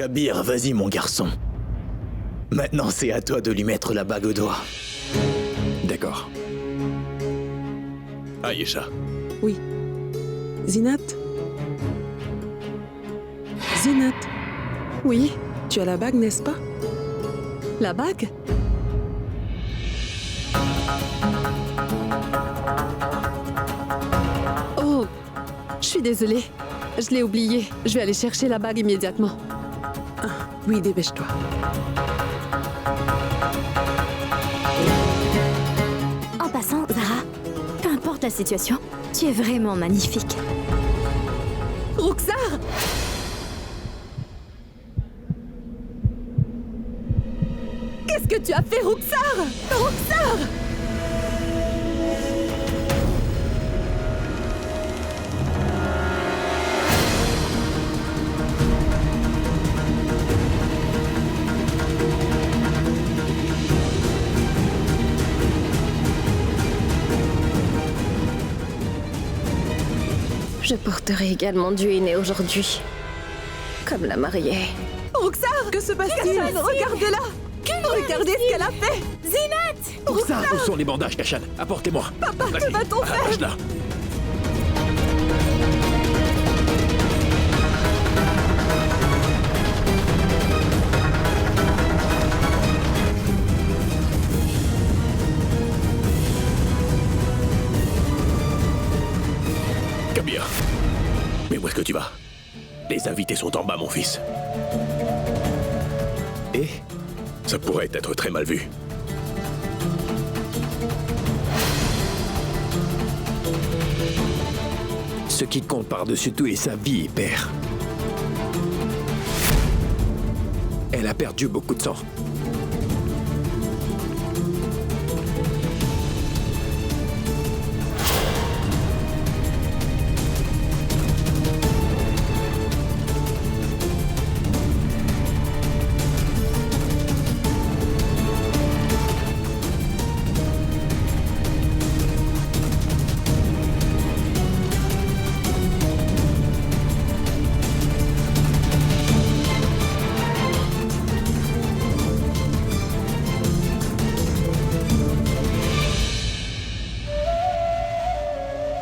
Kabir, vas-y mon garçon. Maintenant, c'est à toi de lui mettre la bague au doigt. D'accord. Aïcha. Oui. Zinat? Zinat, Oui, tu as la bague, n'est-ce pas? la bague? Oh, je suis désolée. Je l'ai oubliée. Je vais aller chercher la bague immédiatement. Oui, dépêche-toi. En passant, Zara, peu importe la situation, tu es vraiment magnifique. Rukhsar! Qu'est-ce que tu as fait, Rukhsar? Rukhsar! Je porterai également du henné aujourd'hui. Comme la mariée. Rukhsar! Que se passe-t-il? Regardez-la! Regardez ce qu'elle a fait! Ça, où sont les bandages, Kashan? Apportez-moi. Papa, que va-t-on faire? Arrache-la. Kabir. Mais où est-ce que tu vas? Les invités sont en bas, mon fils. Et Ça pourrait être très mal vu. ce qui compte par-dessus tout est sa vie, père. Elle a perdu beaucoup de sang.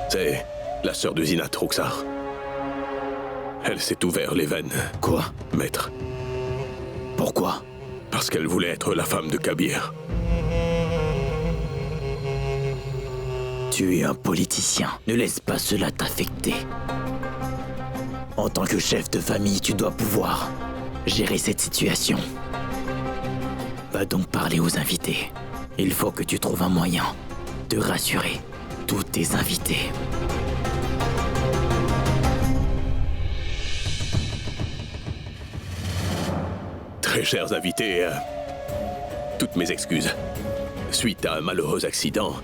C'est la sœur de Zinat, Rukhsar. Elle s'est ouvert les veines, Quoi? maître, Pourquoi? parce qu'elle voulait être la femme de Kabir. Tu es un politicien. Ne laisse pas cela t'affecter. En tant que chef de famille, tu dois pouvoir gérer cette situation. Va donc parler aux invités. Il faut que tu trouves un moyen de rassurer tous tes invités. Très chers invités, toutes mes excuses. Suite à un malheureux accident,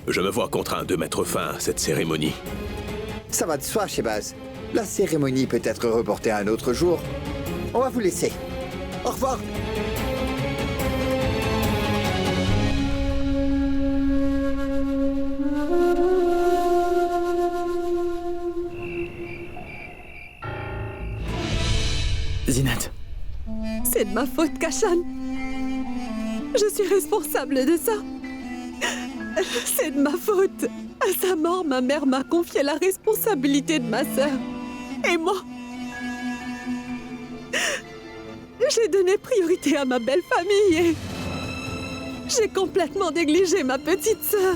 je me vois contraint de mettre fin à cette cérémonie. Ça va de soi, Shehbaz. La cérémonie peut être reportée à un autre jour. On va vous laisser. Au revoir. Zinat, C'est de ma faute, Kashan. Je suis responsable de ça. C'est de ma faute. À sa mort, ma mère m'a confié la responsabilité de ma sœur. Et moi, j'ai donné priorité à ma belle famille et j'ai complètement négligé ma petite sœur.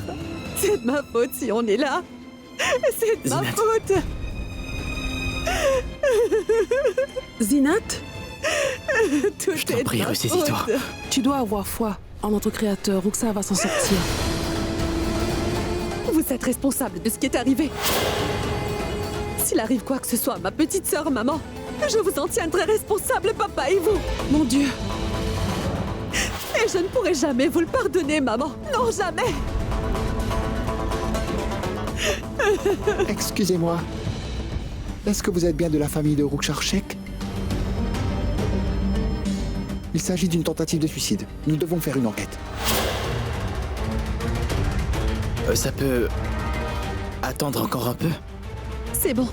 C'est de ma faute si on est là. C'est de ma Zinat. faute. Zinat, Tout je t'en est de prie, ma ressaisis-toi. faute. tu dois avoir foi en notre créateur. Rukhsar va s'en sortir. Vous êtes responsable de ce qui est arrivé. S'il arrive quoi que ce soit à ma petite sœur, maman, je vous en tiendrai responsable, papa et vous. Mon Dieu, Et je ne pourrai jamais vous le pardonner, maman. Non, jamais. Excusez-moi. Est-ce que vous êtes bien de la famille de Rukhsar Sheikh? Il s'agit d'une tentative de suicide. Nous devons faire une enquête. ça peut attendre encore un peu? C'est bon.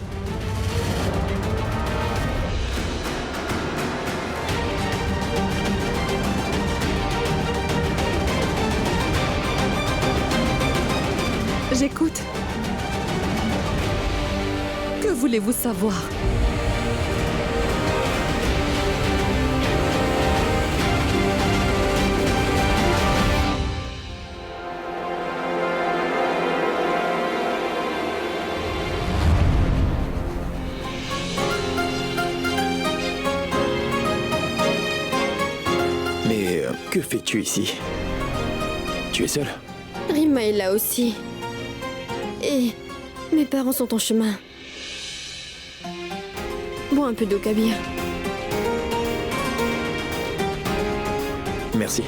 J'écoute. Que voulez-vous savoir? Mais que fais-tu ici? Tu es seule? Rima est là aussi. Et mes parents sont en chemin. Bois un peu d'eau, Kabir. Merci.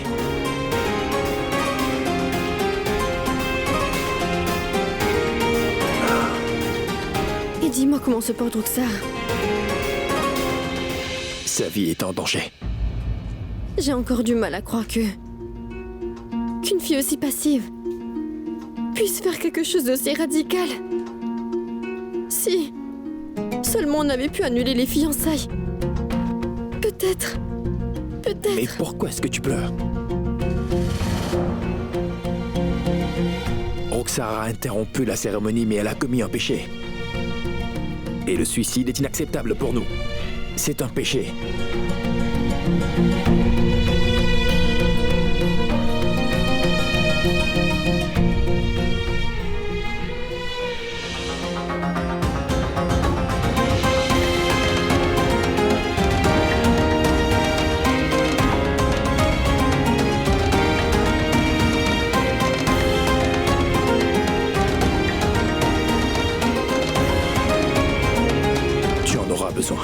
Et dis-moi comment se porte Ruxar. Sa vie est en danger. J'ai encore du mal à croire qu'une fille aussi passive puisse faire quelque chose d'aussi radical. Si seulement on avait pu annuler les fiançailles. Peut-être. Mais pourquoi est-ce que tu pleures? Ruxar a interrompu la cérémonie, mais elle a commis un péché. Et le suicide est inacceptable pour nous. C'est un péché. Tu en auras besoin.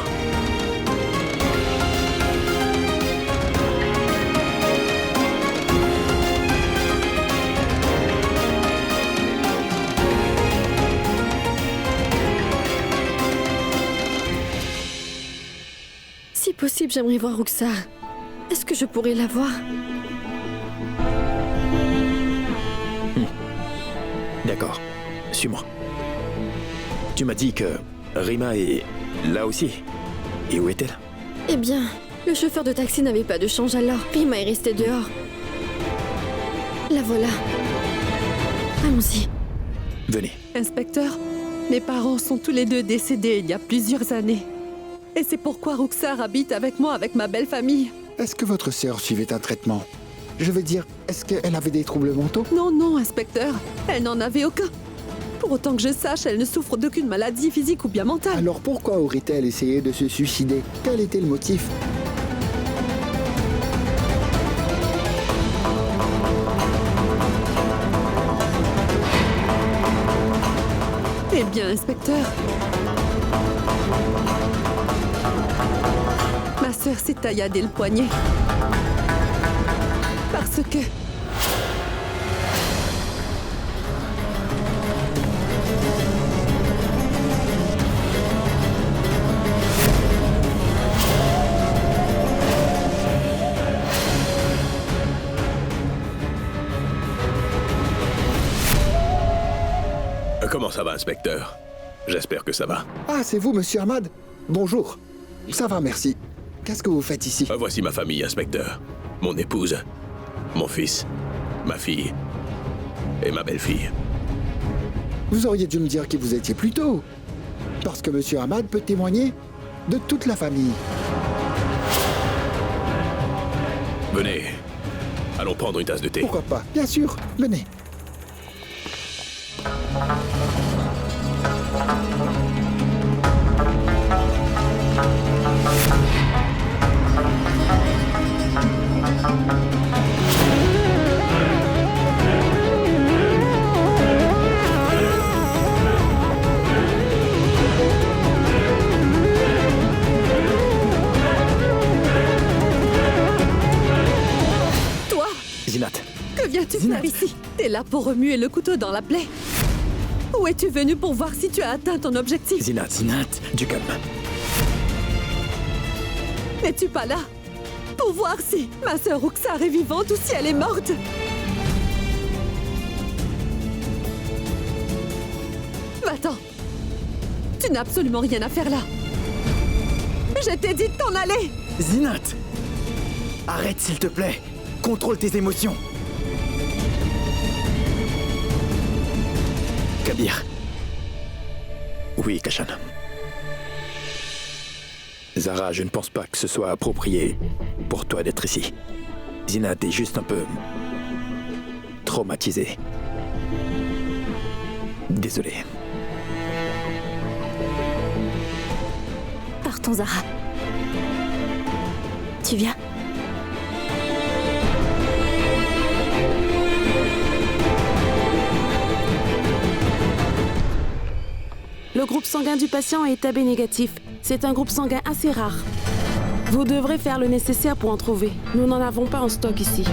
Si possible, j'aimerais voir Ruxar. Est-ce que je pourrais la voir? D'accord. Suis-moi. Tu m'as dit que Rima est là aussi. Et où est-elle? Eh bien, le chauffeur de taxi n'avait pas de change alors. Rima est restée dehors. La voilà. Allons-y. Venez. Inspecteur, mes parents sont tous les deux décédés il y a plusieurs années. Et c'est pourquoi Ruxar habite avec moi, avec ma belle famille. Est-ce que votre sœur suivait un traitement? Je veux dire, est-ce qu'elle avait des troubles mentaux? Non, non, inspecteur, elle n'en avait aucun. Pour autant que je sache, elle ne souffre d'aucune maladie physique ou bien mentale. Alors pourquoi aurait-elle essayé de se suicider? Quel était le motif? Eh bien, inspecteur, ma sœur s'est tailladé le poignet. Parce que... Comment ça va, inspecteur? J'espère que ça va. Ah, c'est vous, monsieur Ahmad? Bonjour. Ça va, merci. Qu'est-ce que vous faites ici? Voici ma famille, inspecteur. Mon épouse, mon fils, ma fille et ma belle-fille. Vous auriez dû me dire qui vous étiez plus tôt. Parce que monsieur Ahmad peut témoigner de toute la famille. Venez, allons prendre une tasse de thé. Pourquoi pas? Bien sûr, venez. Toi, Zinat. que viens-tu Zinat. faire ici? T'es là pour remuer le couteau dans la plaie. Où es-tu venu pour voir si tu as atteint ton objectif? Zinat, du calme. N'es-tu pas là pour voir si ma sœur Ruxar est vivante ou si elle est morte? Va-t'en. Tu n'as absolument rien à faire là. Je t'ai dit de t'en aller. Zinat! Arrête, s'il te plaît. Contrôle tes émotions. Kabir. Oui, Kashan. Zara, je ne pense pas que ce soit approprié pour toi d'être ici. Zinat est juste un peu... traumatisée. Désolé. Partons, Zara. Tu viens? Le groupe sanguin du patient est AB négatif. C'est un groupe sanguin assez rare. Vous devrez faire le nécessaire pour en trouver. Nous n'en avons pas en stock ici.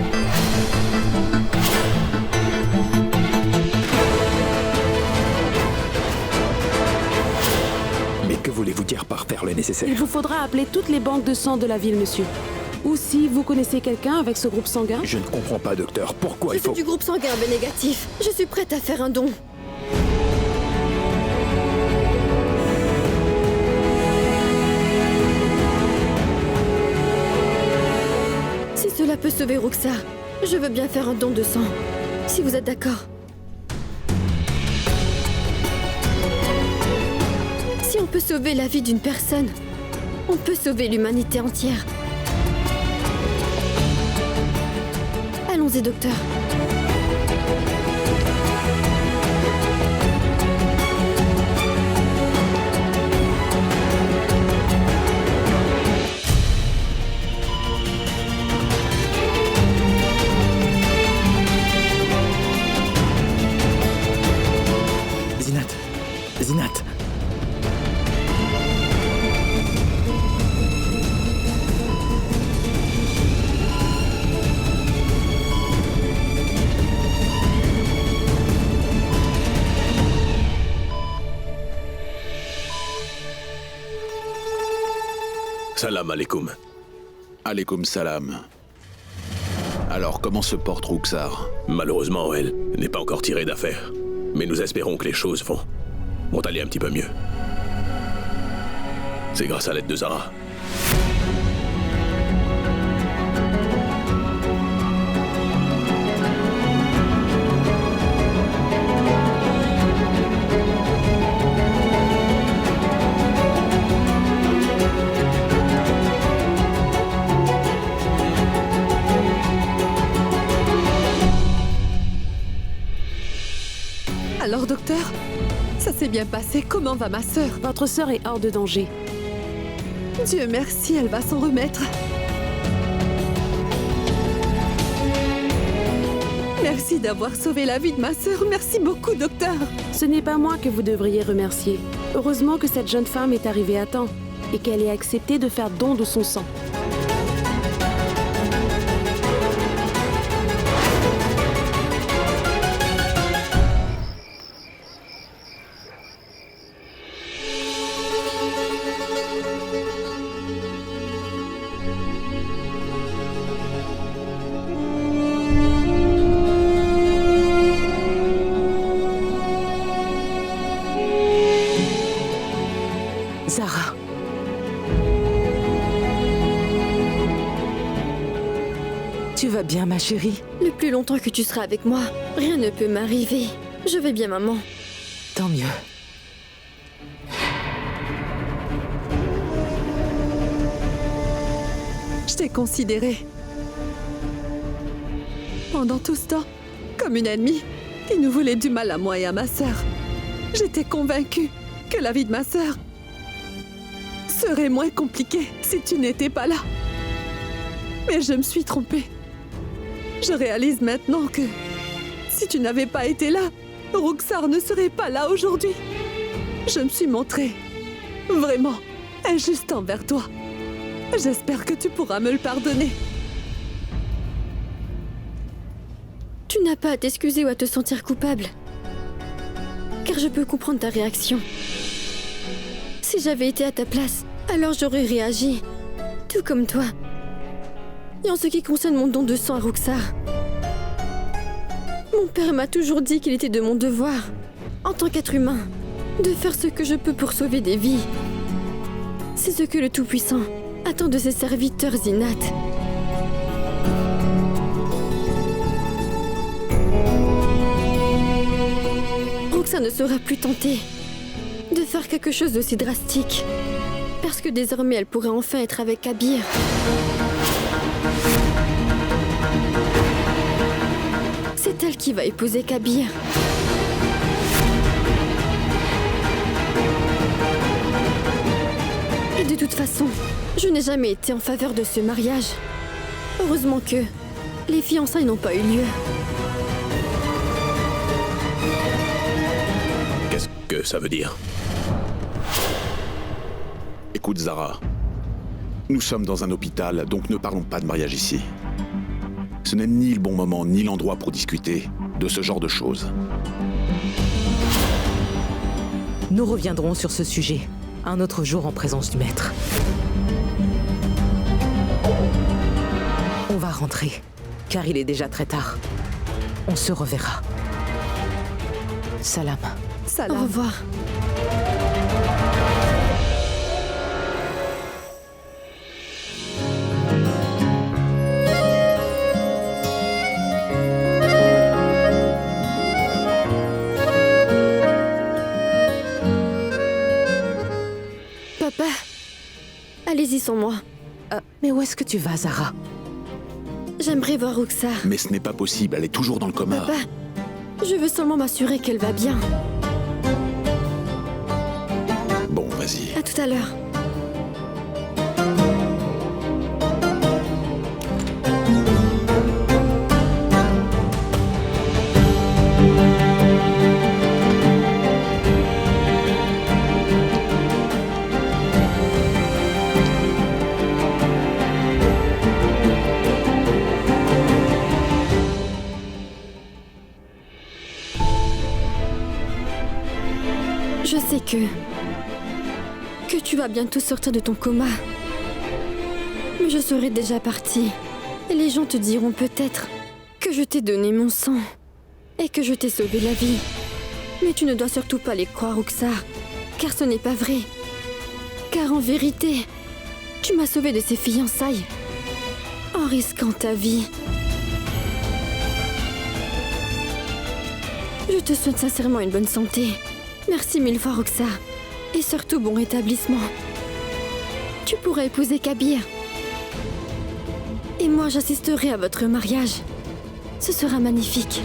Mais que voulez-vous dire par faire le nécessaire? Il vous faudra appeler toutes les banques de sang de la ville, monsieur. Ou si vous connaissez quelqu'un avec ce groupe sanguin. Je ne comprends pas, docteur. Pourquoi Je il faut... suis du groupe sanguin AB négatif. Je suis prête à faire un don. Si cela peut sauver Roxar, je veux bien faire un don de sang. Si vous êtes d'accord. Si on peut sauver la vie d'une personne, on peut sauver l'humanité entière. Allons-y, docteur. Zinat. Salam alaikum. Alaikum salam. Alors, comment se porte Roxar? Malheureusement, elle n'est pas encore tirée d'affaire. Mais nous espérons que les choses vont aller un petit peu mieux. C'est grâce à l'aide de Zara. Alors, docteur, ça s'est bien passé. Comment va ma sœur? Votre sœur est hors de danger. Dieu merci, elle va s'en remettre. Merci d'avoir sauvé la vie de ma sœur. Merci beaucoup, docteur. Ce n'est pas moi que vous devriez remercier. Heureusement que cette jeune femme est arrivée à temps et qu'elle ait accepté de faire don de son sang. Zara. Tu vas bien, ma chérie? Le plus longtemps que tu seras avec moi, rien ne peut m'arriver. Je vais bien, maman. Tant mieux. Je t'ai considérée, pendant tout ce temps, comme une ennemie qui nous voulait du mal à moi et à ma sœur. J'étais convaincue que la vie de ma sœur serait moins compliquée si tu n'étais pas là. Mais je me suis trompée. Je réalise maintenant que si tu n'avais pas été là, Roxar ne serait pas là aujourd'hui. Je me suis montrée vraiment injuste envers toi. J'espère que tu pourras me le pardonner. Tu n'as pas à t'excuser ou à te sentir coupable. Car je peux comprendre ta réaction. Si j'avais été à ta place, alors j'aurais réagi. Tout comme toi. Et en ce qui concerne mon don de sang à Roxar, mon père m'a toujours dit qu'il était de mon devoir, en tant qu'être humain, de faire ce que je peux pour sauver des vies. C'est ce que le Tout-Puissant attend de ses serviteurs, Zinat. Roxar ne sera plus tentée de faire quelque chose d'aussi drastique. Parce que désormais, elle pourrait enfin être avec Kabir. C'est elle qui va épouser Kabir. Et de toute façon, je n'ai jamais été en faveur de ce mariage. Heureusement que les fiançailles n'ont pas eu lieu. Qu'est-ce que ça veut dire? Écoute, Zara. Nous sommes dans un hôpital, donc ne parlons pas de mariage ici. Ce n'est ni le bon moment, ni l'endroit pour discuter de ce genre de choses. Nous reviendrons sur ce sujet un autre jour en présence du maître. On va rentrer, car il est déjà très tard. On se reverra. Salam. Salam. Au revoir. Papa, allez-y sans moi. Mais où est-ce que tu vas, Zara? J'aimerais voir Rukhsar. Mais ce n'est pas possible, elle est toujours dans le coma. Papa, je veux seulement m'assurer qu'elle va bien. Bon, vas-y. À tout à l'heure. Je sais que tu vas bientôt sortir de ton coma. Mais je serai déjà partie. Et les gens te diront peut-être que je t'ai donné mon sang et que je t'ai sauvé la vie. Mais tu ne dois surtout pas les croire, Rukhsar, car ce n'est pas vrai. Car en vérité, tu m'as sauvé de ces fiançailles en risquant ta vie. Je te souhaite sincèrement une bonne santé. Merci mille fois, Rukhsar. Et surtout, bon rétablissement. Tu pourras épouser Kabir. Et moi, j'assisterai à votre mariage. Ce sera magnifique.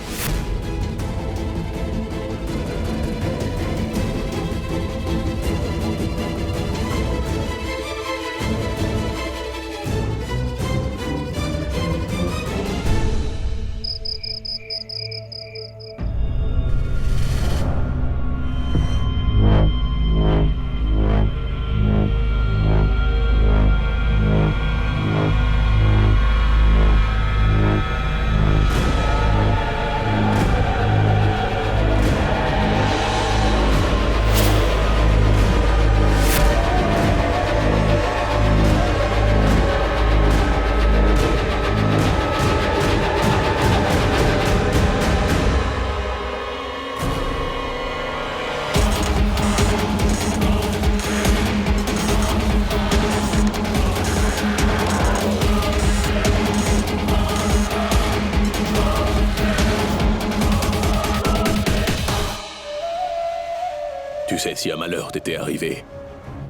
Tu sais, si un malheur t'était arrivé,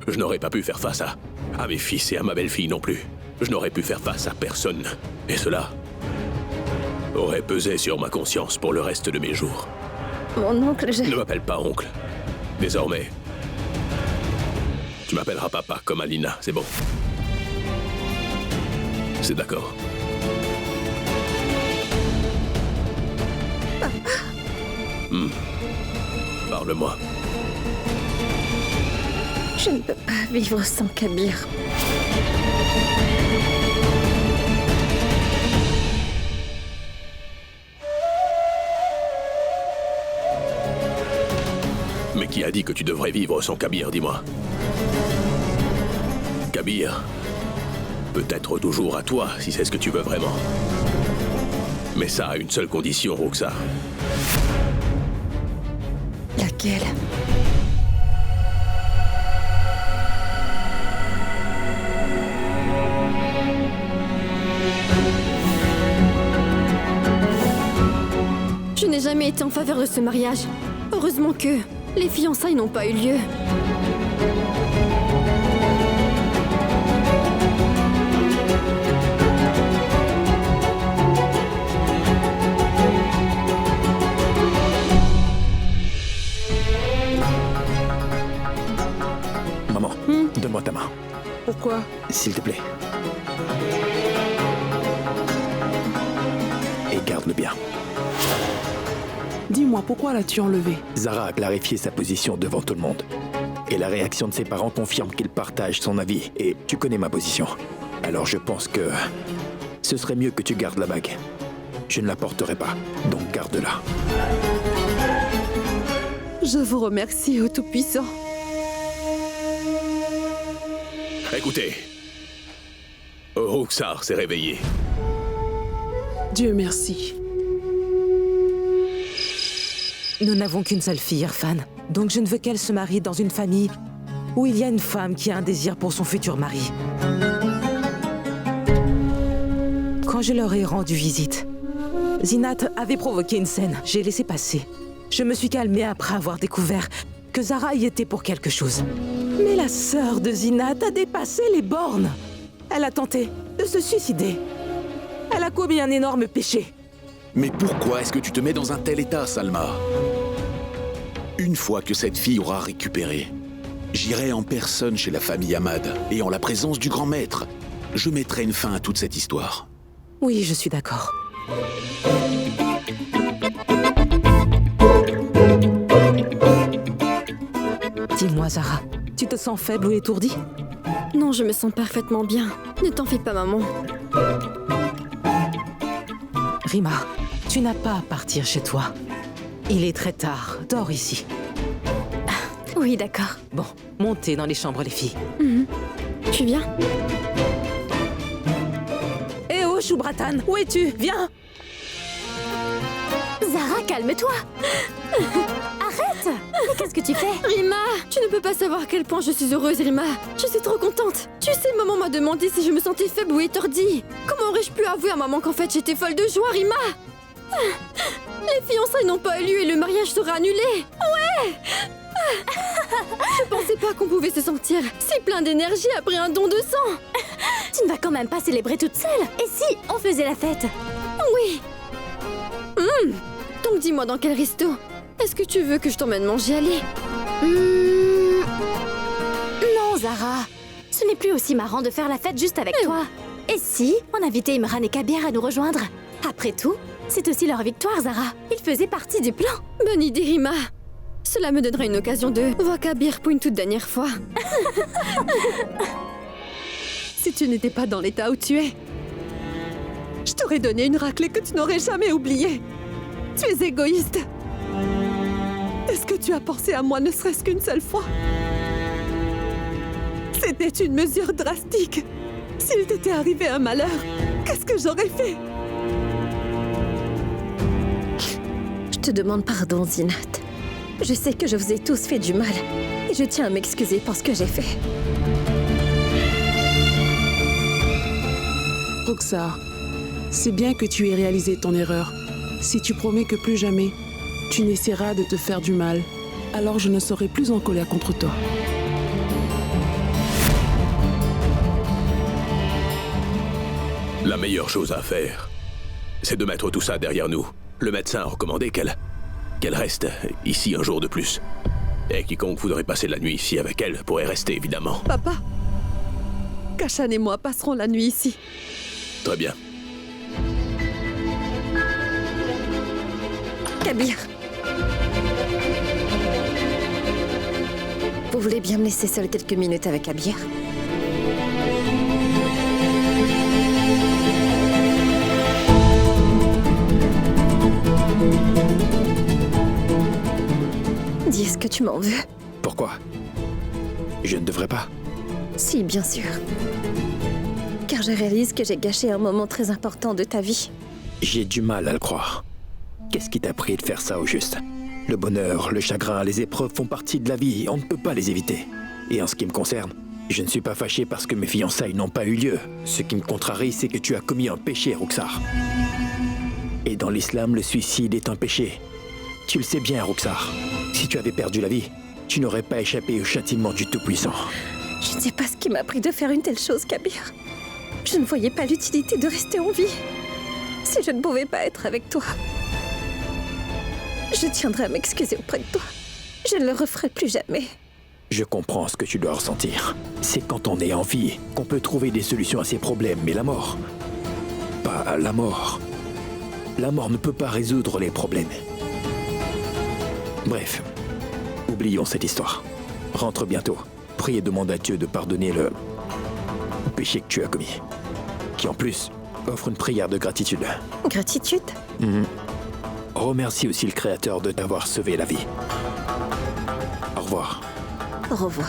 je n'aurais pas pu faire face à mes fils et à ma belle-fille non plus. Je n'aurais pu faire face à personne. Et cela aurait pesé sur ma conscience pour le reste de mes jours. Mon oncle, Ne m'appelle pas oncle. Désormais, tu m'appelleras papa comme Alina, c'est bon. C'est d'accord. Parle-moi. Je ne peux pas vivre sans Kabir. Mais qui a dit que tu devrais vivre sans Kabir, dis-moi? Kabir peut être toujours à toi, si c'est ce que tu veux vraiment. Mais ça a une seule condition, Rukhsar. Laquelle? Je n'ai jamais été en faveur de ce mariage. Heureusement que les fiançailles n'ont pas eu lieu. Maman, donne-moi ta main, Pourquoi? s'il te plaît. Et garde-le bien. Dis-moi, pourquoi l'as-tu enlevé? Zara a clarifié sa position devant tout le monde. Et la réaction de ses parents confirme qu'il partage son avis. Et tu connais ma position. Alors je pense que ce serait mieux que tu gardes la bague. Je ne la porterai pas, donc garde-la. Je vous remercie, ô Tout-Puissant. Écoutez. Roxar s'est réveillé. Dieu merci. Nous n'avons qu'une seule fille, Irfan. Donc je ne veux qu'elle se marie dans une famille où il y a une femme qui a un désir pour son futur mari. Quand je leur ai rendu visite, Zinat avait provoqué une scène. J'ai laissé passer. Je me suis calmée après avoir découvert que Zara y était pour quelque chose. Mais la sœur de Zinat a dépassé les bornes. Elle a tenté de se suicider. Elle a commis un énorme péché. Mais pourquoi est-ce que tu te mets dans un tel état, Salma? Une fois que cette fille aura récupéré, j'irai en personne chez la famille Ahmad et en la présence du grand maître, je mettrai une fin à toute cette histoire. Oui, je suis d'accord. Dis-moi, Zara, tu te sens faible ou étourdie? Non, je me sens parfaitement bien. Ne t'en fais pas, maman. Rima, tu n'as pas à partir chez toi. Il est très tard. Dors ici. Oui, d'accord. Bon, montez dans les chambres, les filles. Tu viens? Eh oh, Choubratan, où es-tu? Viens! Zara, calme-toi. Arrête. Mais qu'est-ce que tu fais? Rima, tu ne peux pas savoir à quel point je suis heureuse, Rima. Je suis trop contente. Tu sais, maman m'a demandé si je me sentais faible ou étourdie. Comment aurais-je pu avouer à maman qu'en fait j'étais folle de joie, Rima? Les fiançailles n'ont pas eu lieu et le mariage sera annulé. Ouais. Je pensais pas qu'on pouvait se sentir si plein d'énergie après un don de sang. Tu ne vas quand même pas célébrer toute seule. Et si on faisait la fête? Oui. Donc dis-moi dans quel resto? Est-ce que tu veux que je t'emmène manger? Allez. Non, Zara. Ce n'est plus aussi marrant de faire la fête juste avec toi. Et si on invitait Imran et Kabir à nous rejoindre? Après tout, c'est aussi leur victoire, Zara. Ils faisaient partie du plan. Bonne idée, Rima. Cela me donnera une occasion de voir Kabir pour une toute dernière fois. Si tu n'étais pas dans l'état où tu es, je t'aurais donné une raclée que tu n'aurais jamais oubliée. Tu es égoïste. Est-ce que tu as pensé à moi ne serait-ce qu'une seule fois? C'était une mesure drastique. S'il t'était arrivé un malheur, qu'est-ce que j'aurais fait? Je te demande pardon, Zinat. Je sais que je vous ai tous fait du mal. Et je tiens à m'excuser pour ce que j'ai fait. Roxar, c'est bien que tu aies réalisé ton erreur. Si tu promets que plus jamais, tu n'essaieras de te faire du mal, alors je ne serai plus en colère contre toi. La meilleure chose à faire, c'est de mettre tout ça derrière nous. Le médecin a recommandé qu'elle reste ici un jour de plus. Et quiconque voudrait passer la nuit ici avec elle pourrait rester, évidemment. Papa, Kashan et moi passerons la nuit ici. Très bien. Kabir. Vous voulez bien me laisser seule quelques minutes avec Kabir? Dis, est-ce que tu m'en veux? Pourquoi? Je ne devrais pas. Si, bien sûr. Car je réalise que j'ai gâché un moment très important de ta vie. J'ai du mal à le croire. Qu'est-ce qui t'a pris de faire ça au juste? Le bonheur, le chagrin, les épreuves font partie de la vie, on ne peut pas les éviter. Et en ce qui me concerne, je ne suis pas fâché parce que mes fiançailles n'ont pas eu lieu. Ce qui me contrarie, c'est que tu as commis un péché, Roxar. Et dans l'islam, le suicide est un péché. Tu le sais bien, Roxar. Si tu avais perdu la vie, tu n'aurais pas échappé au châtiment du Tout-Puissant. Je ne sais pas ce qui m'a pris de faire une telle chose, Kabir. Je ne voyais pas l'utilité de rester en vie. Si je ne pouvais pas être avec toi, je tiendrai à m'excuser auprès de toi. Je ne le referai plus jamais. Je comprends ce que tu dois ressentir. C'est quand on est en vie qu'on peut trouver des solutions à ses problèmes, mais la mort... Pas la mort. La mort ne peut pas résoudre les problèmes. Bref, oublions cette histoire. Rentre bientôt. Prie et demande à Dieu de pardonner le péché que tu as commis. Qui en plus offre une prière de gratitude. Gratitude ? Remercie aussi le Créateur de t'avoir sauvé la vie. Au revoir. Au revoir.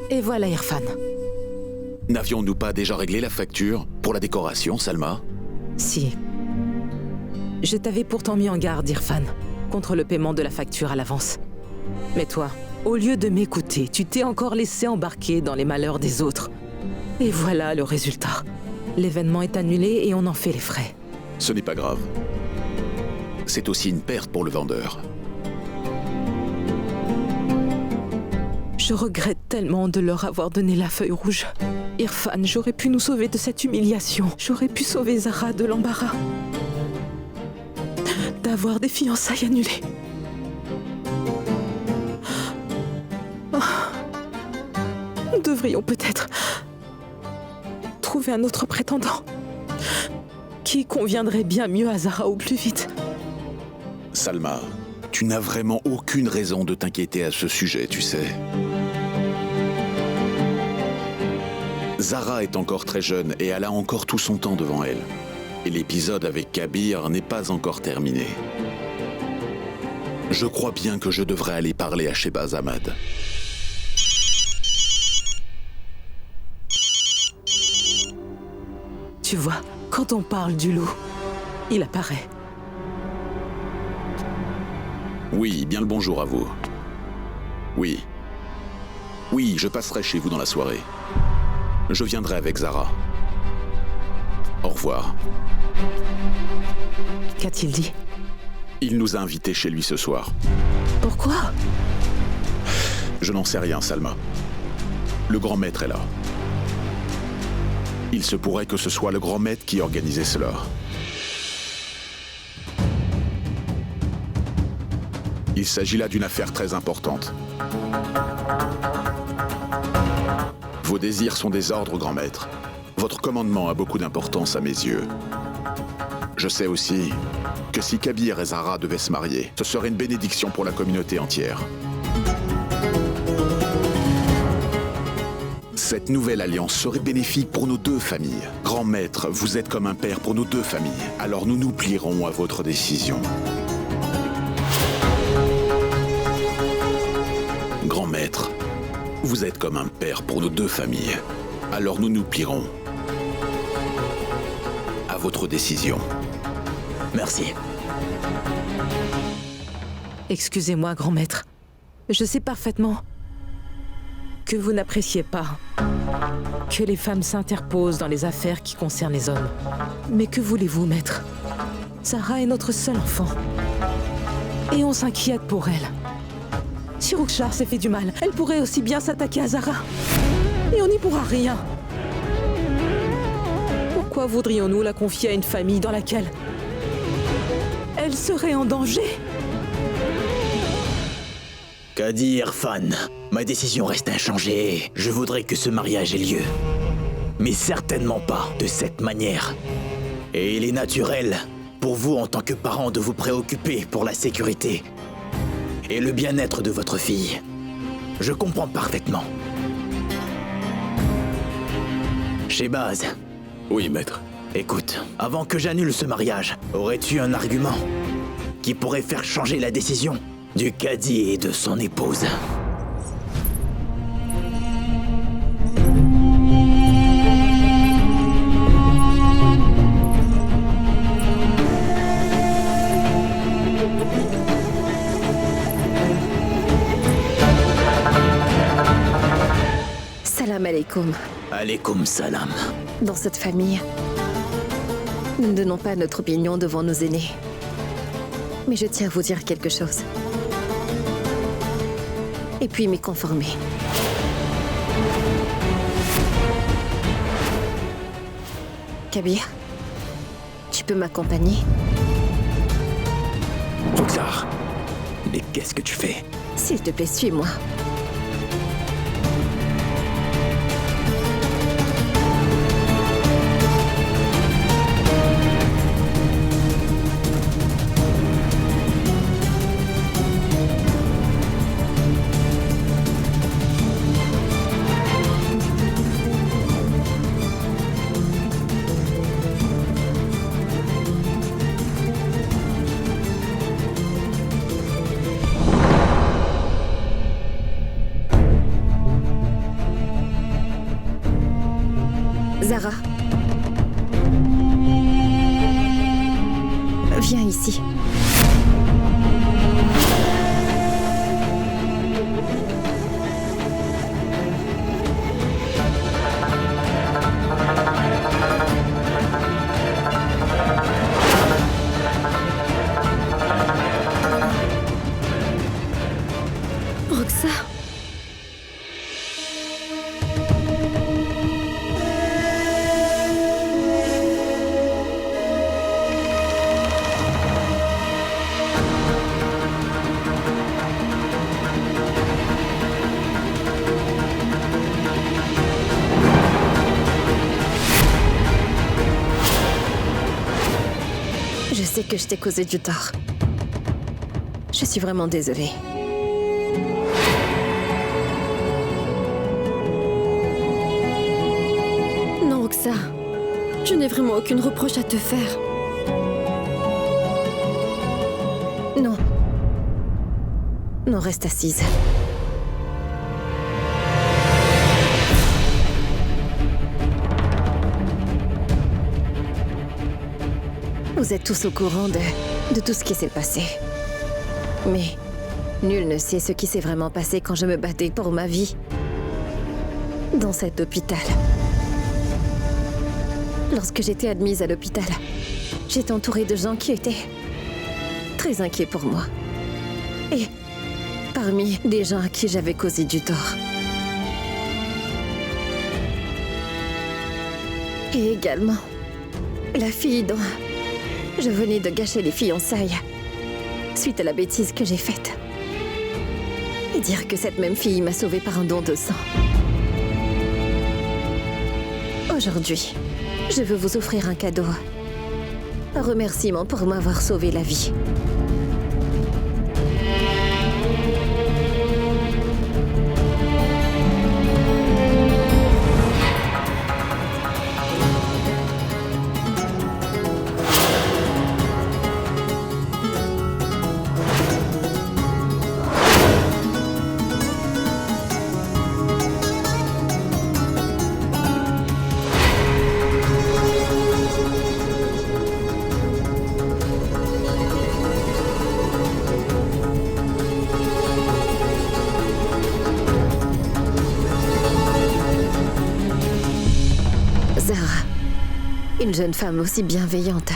Et voilà Irfan. N'avions-nous pas déjà réglé la facture pour la décoration, Salma? Si. Je t'avais pourtant mis en garde, Irfan, contre le paiement de la facture à l'avance. Mais toi, au lieu de m'écouter, tu t'es encore laissé embarquer dans les malheurs des autres. Et voilà le résultat. L'événement est annulé et on en fait les frais. Ce n'est pas grave. C'est aussi une perte pour le vendeur. Je regrette tellement de leur avoir donné la feuille rouge. Irfan, j'aurais pu nous sauver de cette humiliation. J'aurais pu sauver Zara de l'embarras. D'avoir des fiançailles annulées. Oh. Nous devrions peut-être trouver un autre prétendant qui conviendrait bien mieux à Zara au plus vite. Salma, tu n'as vraiment aucune raison de t'inquiéter à ce sujet, tu sais. Zara est encore très jeune et elle a encore tout son temps devant elle. Et l'épisode avec Kabir n'est pas encore terminé. Je crois bien que je devrais aller parler à Shehbaz Ahmad. Tu vois, quand on parle du loup, il apparaît. Oui, bien le bonjour à vous. Oui. Oui, je passerai chez vous dans la soirée. Je viendrai avec Zara. Au revoir. Qu'a-t-il dit? Il nous a invités chez lui ce soir. Pourquoi? Je n'en sais rien, Salma. Le grand maître est là. Il se pourrait que ce soit le grand maître qui organisait cela. Il s'agit là d'une affaire très importante. Vos désirs sont des ordres, grand maître. Votre commandement a beaucoup d'importance à mes yeux. Je sais aussi que si Kabir et Zara devaient se marier, ce serait une bénédiction pour la communauté entière. Cette nouvelle alliance serait bénéfique pour nos deux familles. Grand maître, vous êtes comme un père pour nos deux familles. Alors nous nous plierons à votre décision. Grand maître, vous êtes comme un père pour nos deux familles. Alors nous nous plierons à votre décision. Merci. Excusez-moi, grand maître. Je sais parfaitement que vous n'appréciez pas que les femmes s'interposent dans les affaires qui concernent les hommes. Mais que voulez-vous, maître? Zara est notre seul enfant. Et on s'inquiète pour elle. Si Rookshar s'est fait du mal, elle pourrait aussi bien s'attaquer à Zara. Et on n'y pourra rien. Pourquoi voudrions-nous la confier à une famille dans laquelle elle serait en danger? Qu'a dit Irfan? Ma décision reste inchangée. Je voudrais que ce mariage ait lieu. Mais certainement pas de cette manière. Et il est naturel pour vous en tant que parent de vous préoccuper pour la sécurité et le bien-être de votre fille. Je comprends parfaitement. Shehbaz. Oui, maître. Écoute, avant que j'annule ce mariage, aurais-tu un argument qui pourrait faire changer la décision du cadi et de son épouse? Salam alaikum. Alaykoum salam. Dans cette famille, nous ne donnons pas notre opinion devant nos aînés. Mais je tiens à vous dire quelque chose. Et puis m'y conformer. Kabir, tu peux m'accompagner? Roxar, mais qu'est-ce que tu fais? S'il te plaît, suis-moi. Zara. Viens ici. Roxar. Je sais que je t'ai causé du tort. Je suis vraiment désolée. Non, Roxar. Je n'ai vraiment aucune reproche à te faire. Non. Non, reste assise. Vous êtes tous au courant de tout ce qui s'est passé. Mais nul ne sait ce qui s'est vraiment passé quand je me battais pour ma vie dans cet hôpital. Lorsque j'étais admise à l'hôpital, j'étais entourée de gens qui étaient très inquiets pour moi. Et parmi des gens à qui j'avais causé du tort. Et également, la fille dont je venais de gâcher les fiançailles suite à la bêtise que j'ai faite. Et dire que cette même fille m'a sauvée par un don de sang. Aujourd'hui, je veux vous offrir un cadeau. Un remerciement pour m'avoir sauvé la vie. Une jeune femme aussi bienveillante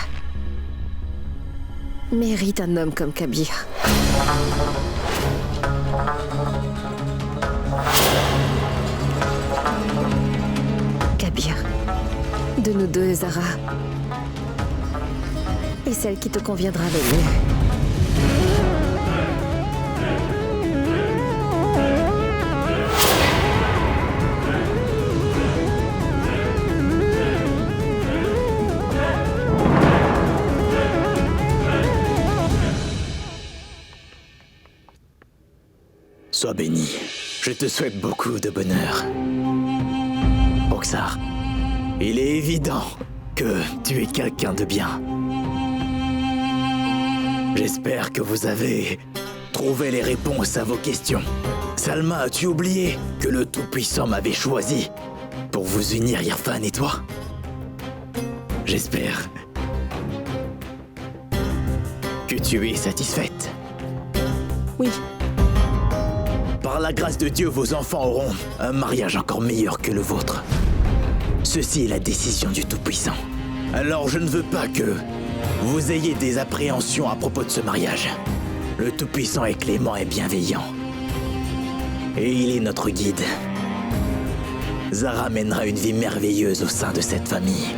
mérite un homme comme Kabir. Kabir, de nous deux, Zara, est celle qui te conviendra le mieux. Sois béni. Je te souhaite beaucoup de bonheur. Roxar, il est évident que tu es quelqu'un de bien. J'espère que vous avez trouvé les réponses à vos questions. Salma, as-tu oublié que le Tout-Puissant m'avait choisi pour vous unir, Irfan et toi? J'espère que tu es satisfaite. Oui. Par la grâce de Dieu, vos enfants auront un mariage encore meilleur que le vôtre. Ceci est la décision du Tout-Puissant. Alors je ne veux pas que vous ayez des appréhensions à propos de ce mariage. Le Tout-Puissant est clément et bienveillant. Et il est notre guide. Zara mènera une vie merveilleuse au sein de cette famille.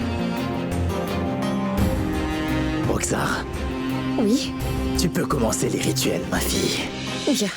Roxar, Oui. tu peux commencer les rituels, ma fille. Bien.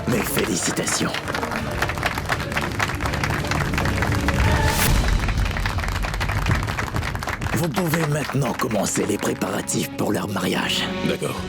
Mes félicitations. Vous pouvez maintenant commencer les préparatifs pour leur mariage. D'accord.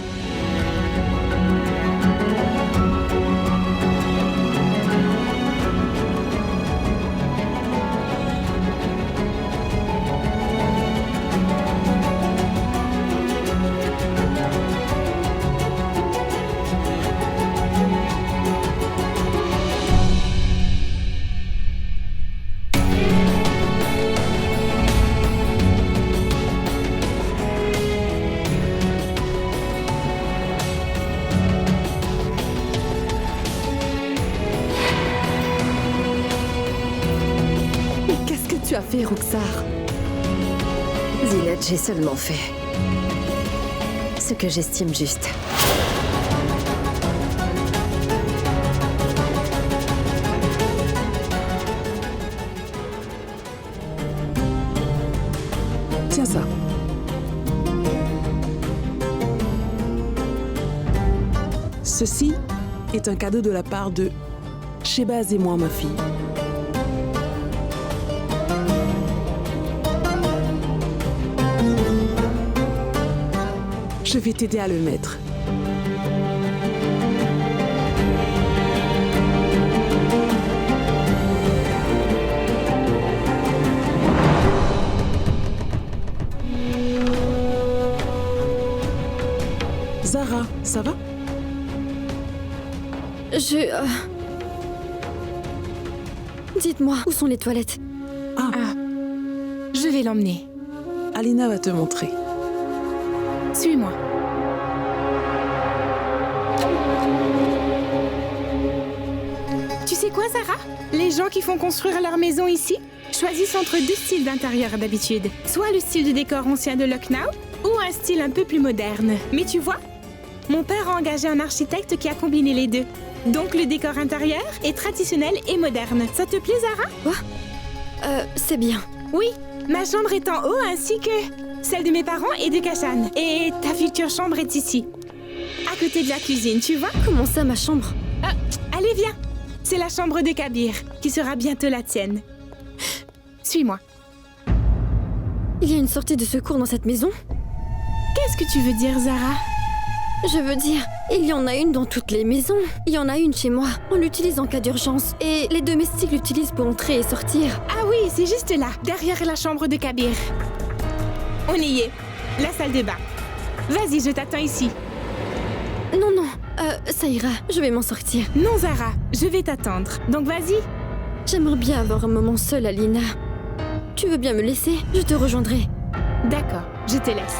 Qu'est-ce que tu as fait, Roxar? Zinat, j'ai seulement fait ce que j'estime juste. Tiens ça. Ceci est un cadeau de la part de Shehbaz et moi, ma fille. Je vais t'aider à le mettre. Zara, ça va? Dites-moi, où sont les toilettes? Je vais l'emmener. Alina va te montrer. Suis-moi. Tu sais quoi, Zara? Les gens qui font construire leur maison ici choisissent entre deux styles d'intérieur d'habitude. Soit le style de décor ancien de Lucknow, ou un style un peu plus moderne. Mais tu vois, mon père a engagé un architecte qui a combiné les deux. Donc le décor intérieur est traditionnel et moderne. Ça te plaît, Zara? Quoi? C'est bien. Oui, ma chambre est en haut ainsi que celle de mes parents et de Kashan. Et ta future chambre est ici, à côté de la cuisine, tu vois? Comment ça, ma chambre? Allez, viens. C'est la chambre de Kabir, qui sera bientôt la tienne. Suis-moi. Il y a une sortie de secours dans cette maison? Qu'est-ce que tu veux dire, Zara? Je veux dire, il y en a une dans toutes les maisons. Il y en a une chez moi. On l'utilise en cas d'urgence. Et les domestiques l'utilisent pour entrer et sortir. Ah oui, c'est juste là, derrière la chambre de Kabir. On y est. La salle de bain. Vas-y, je t'attends ici. Non, ça ira. Je vais m'en sortir. Non, Zara, je vais t'attendre. Donc vas-y. J'aimerais bien avoir un moment seul, Alina. Tu veux bien me laisser? Je te rejoindrai. D'accord, je te laisse.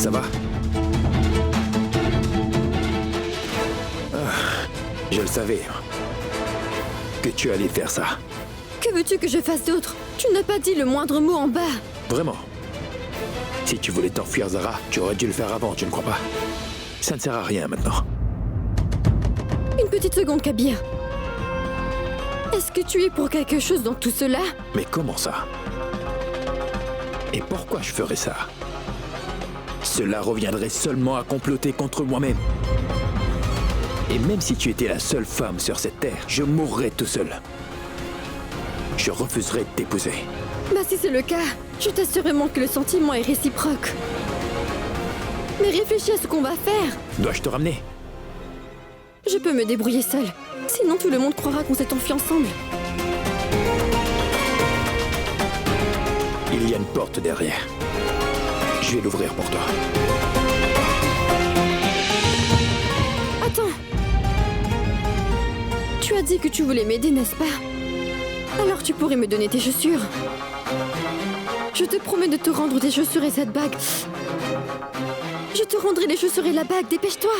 Ça va? Je le savais. Que tu allais faire ça. Que veux-tu que je fasse d'autre? Tu n'as pas dit le moindre mot en bas. Vraiment. Si tu voulais t'enfuir, Zara, tu aurais dû le faire avant, tu ne crois pas? Ça ne sert à rien maintenant. Une petite seconde, Kabir. Est-ce que tu es pour quelque chose dans tout cela? Mais comment ça? Et pourquoi je ferais ça? Cela reviendrait seulement à comploter contre moi-même. Et même si tu étais la seule femme sur cette terre, je mourrais tout seul. Je refuserais de t'épouser. Bah si c'est le cas, je t'assure vraiment que le sentiment est réciproque. Mais réfléchis à ce qu'on va faire. Dois-je te ramener? Je peux me débrouiller seule. Sinon tout le monde croira qu'on s'est enfuis ensemble. Il y a une porte derrière. Je vais l'ouvrir pour toi. Attends. Tu as dit que tu voulais m'aider, n'est-ce pas? Alors tu pourrais me donner tes chaussures. Je te promets de te rendre tes chaussures et cette bague. Je te rendrai les chaussures et la bague, dépêche-toi.